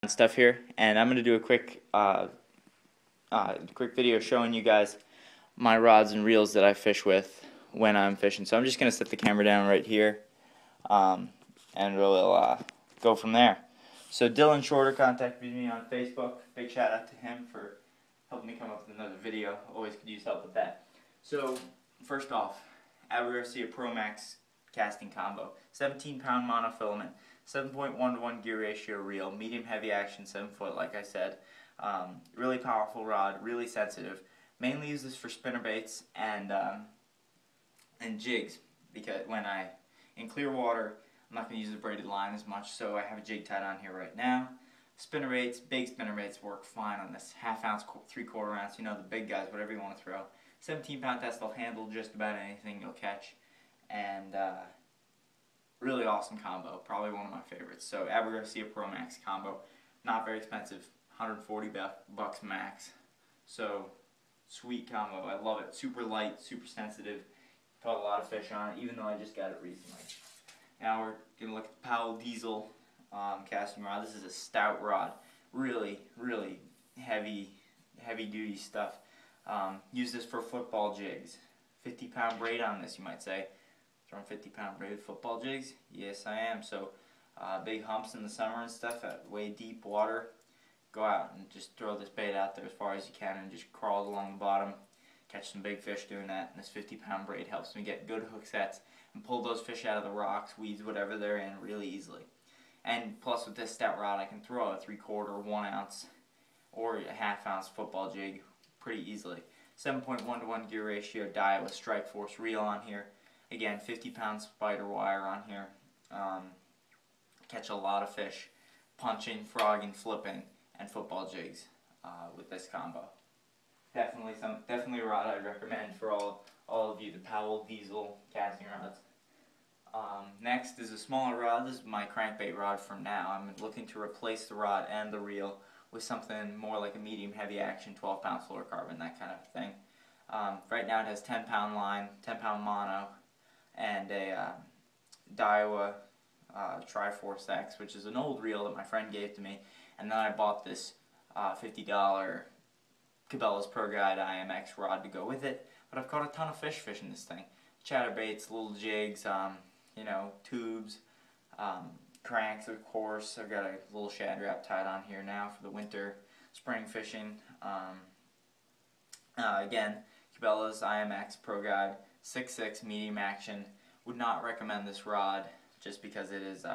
and stuff here, and I'm going to do a quick video showing you guys my rods and reels that I fish with when I'm fishing. So I'm just going to set the camera down right here, and we'll go from there. So Dylan Shorter contacted me on Facebook. Big shout out to him for helping me come up with another video. Always could use help with that. So first off, Garcia Pro Max casting combo, 17-pound monofilament, 7.1-to-1 gear ratio reel, medium heavy action, 7 foot, like I said. Really powerful rod, really sensitive. Mainly use this for spinnerbaits and jigs, because in clear water, I'm not going to use the braided line as much, so I have a jig tied on here right now. Spinnerbaits, big spinnerbaits work fine on this. Half ounce, 3/4 ounce, you know, the big guys, whatever you want to throw. 17-pound test will handle just about anything you'll catch, and really awesome combo, probably one of my favorites. So Garcia Pro Max combo, not very expensive, 140 bucks max. So sweet combo, I love it. Super light, super sensitive. Caught a lot of fish on it, even though I just got it recently. Now we're gonna look at the Powell Diesel casting rod. This is a stout rod, really, really heavy duty stuff. Use this for football jigs. 50-pound braid on this, you might say. Throwing 50-pound braided football jigs? Yes, I am. So big humps in the summer and stuff at way deep water. Go out and just throw this bait out there as far as you can and just crawl along the bottom. Catch some big fish doing that. And this 50-pound braid helps me get good hook sets and pull those fish out of the rocks, weeds, whatever they're in, really easily. And plus with this stout rod, I can throw a 3/4, 1 ounce, or a half ounce football jig pretty easily. 7.1-to-1 gear ratio Daiwa Strike Force reel on here. Again, 50-pound spider wire on here. Catch a lot of fish, punching, frogging, flipping, and football jigs with this combo. Definitely a rod I'd recommend for all of you, the Powell Diesel casting rods. Next is a smaller rod. This is my crankbait rod for now. I'm looking to replace the rod and the reel with something more like a medium heavy action, 12-pound fluorocarbon, that kind of thing. Right now it has 10-pound line, 10-pound mono, and a Daiwa Triforce X, which is an old reel that my friend gave to me, and then I bought this $50 Cabela's Pro Guide IMX rod to go with it. But I've caught a ton of fish fishing this thing. Chatterbaits, little jigs, you know, tubes, cranks, of course. I've got a little shad wrap tied on here now for the winter spring fishing. Again, Cabela's IMX Pro Guide 6.6 medium action. Would not recommend this rod just because it is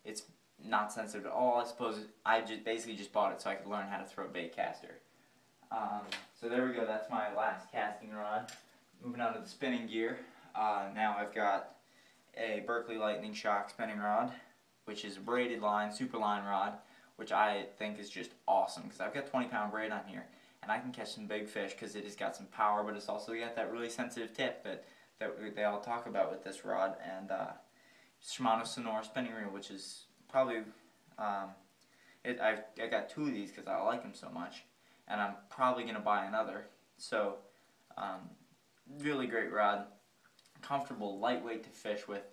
it's not sensitive at all. I suppose I basically just bought it so I could learn how to throw a bait caster. So there we go, that's my last casting rod. Moving on to the spinning gear. Now I've got a Berkley Lightning shock spinning rod, which is a braided line, super line rod, which I think is just awesome because I've got 20-pound braid on here and I can catch some big fish because it has got some power, but it's also got that really sensitive tip that they all talk about with this rod. And Shimano spinning reel, which is probably I got 2 of these because I like them so much, and I'm probably gonna buy another. So really great rod, comfortable, lightweight to fish with,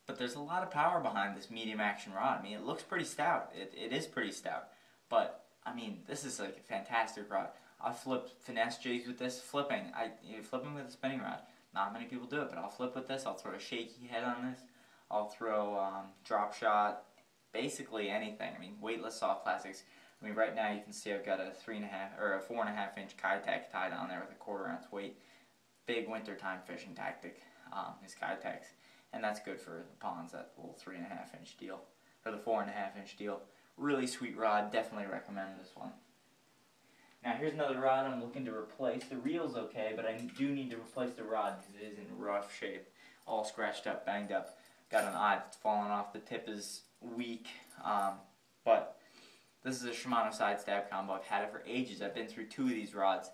but there's a lot of power behind this medium action rod. I mean, it looks pretty stout. It is pretty stout, but I mean, this is like a fantastic rod. I flip finesse jigs with this. Flipping with a spinning rod. Not many people do it, but I'll flip with this. I'll throw a shaky head on this. I'll throw drop shot, basically anything. I mean, weightless soft plastics. I mean, right now you can see I've got a 4.5 inch Keitech tied on there with a 1/4 ounce weight. Big wintertime fishing tactic is Keitechs, and that's good for the ponds. That little 3.5 inch deal, or the 4.5 inch deal. Really sweet rod. Definitely recommend this one. Now here's another rod I'm looking to replace. The reel's okay, but I do need to replace the rod because it is in rough shape, all scratched up, banged up. Got an eye that's fallen off. The tip is weak, but this is a Shimano Sidestab combo. I've had it for ages. I've been through 2 of these rods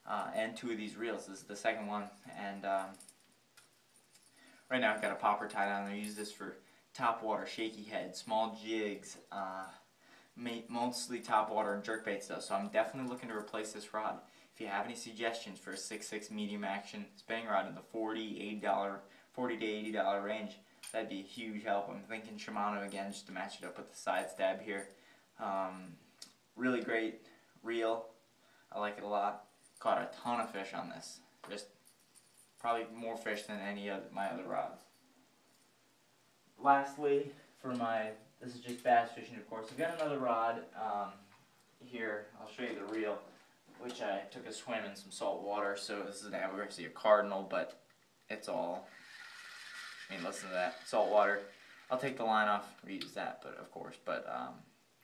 and 2 of these reels. This is the second one, and right now I've got a popper tied on. I use this for top water, shaky head, small jigs, mostly top water and jerkbait stuff. So I'm definitely looking to replace this rod. If you have any suggestions for a 6.6 medium action spinning rod in the $40 to $80 range, that'd be a huge help. I'm thinking Shimano again, just to match it up with the Sidestab here. Really great reel. I like it a lot. Caught a ton of fish on this. Just probably more fish than any of my other rods. Lastly, this is just bass fishing, of course. I've got another rod here. I'll show you the reel, which I took a swim in some salt water. So this is an obviously a cardinal, but it's all, I mean, listen to that, salt water. I'll take the line off, reuse that, but of course,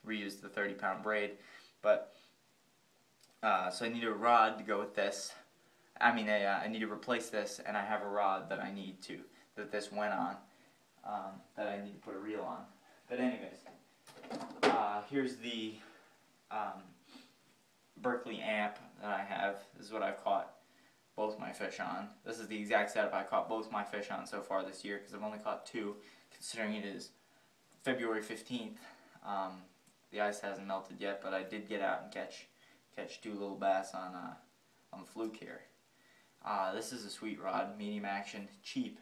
reuse the 30-pound braid. But so I need a rod to go with this. I mean, I need to replace this, and I have a rod that I need that this went on, that I need to put a reel on. But anyways, here's the Berkley Amp that I have. This is what I've caught both my fish on. This is the exact setup I caught both my fish on so far this year, because I've only caught 2, considering it is February 15th. The ice hasn't melted yet, but I did get out and catch 2 little bass on the fluke here. This is a sweet rod, medium action, cheap,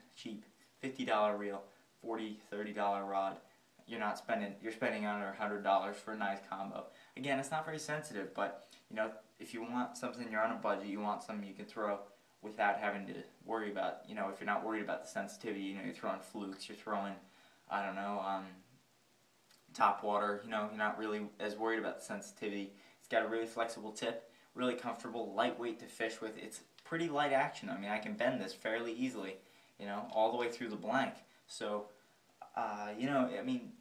$50 reel, $40, $30 rod. You're spending under $100 for a nice combo. Again, it's not very sensitive, but you know, if you want something, you're on a budget, you want something you can throw without having to worry about, you know, if you're not worried about the sensitivity, you know, you're throwing flukes, you're throwing, I don't know, top water, you know, you're not really as worried about the sensitivity. It's got a really flexible tip, really comfortable, lightweight to fish with. It's pretty light action. I mean, I can bend this fairly easily, you know, all the way through the blank. So, you know, I mean,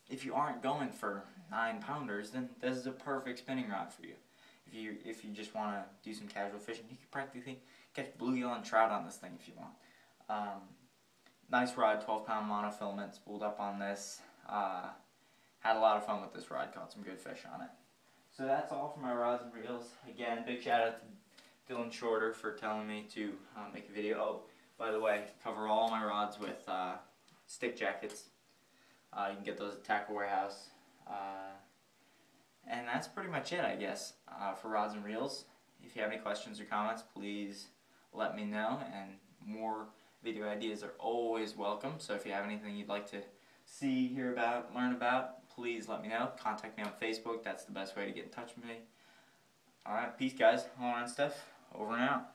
if you aren't going for 9-pounders, then this is a perfect spinning rod for you. If you just want to do some casual fishing, you can practically catch bluegill and trout on this thing if you want. Nice rod, 12-pound monofilament, spooled up on this. Had a lot of fun with this rod, caught some good fish on it. So that's all for my rods and reels. Again, big shout out to Dylan Shorter for telling me to make a video. Oh, by the way, cover all my rods with stick jackets. You can get those at Tackle Warehouse. And that's pretty much it, I guess, for rods and reels. If you have any questions or comments, please let me know. And more video ideas are always welcome. So if you have anything you'd like to see, hear about, learn about, please let me know. Contact me on Facebook. That's the best way to get in touch with me. Alright, peace guys. All around stuff. Over and out.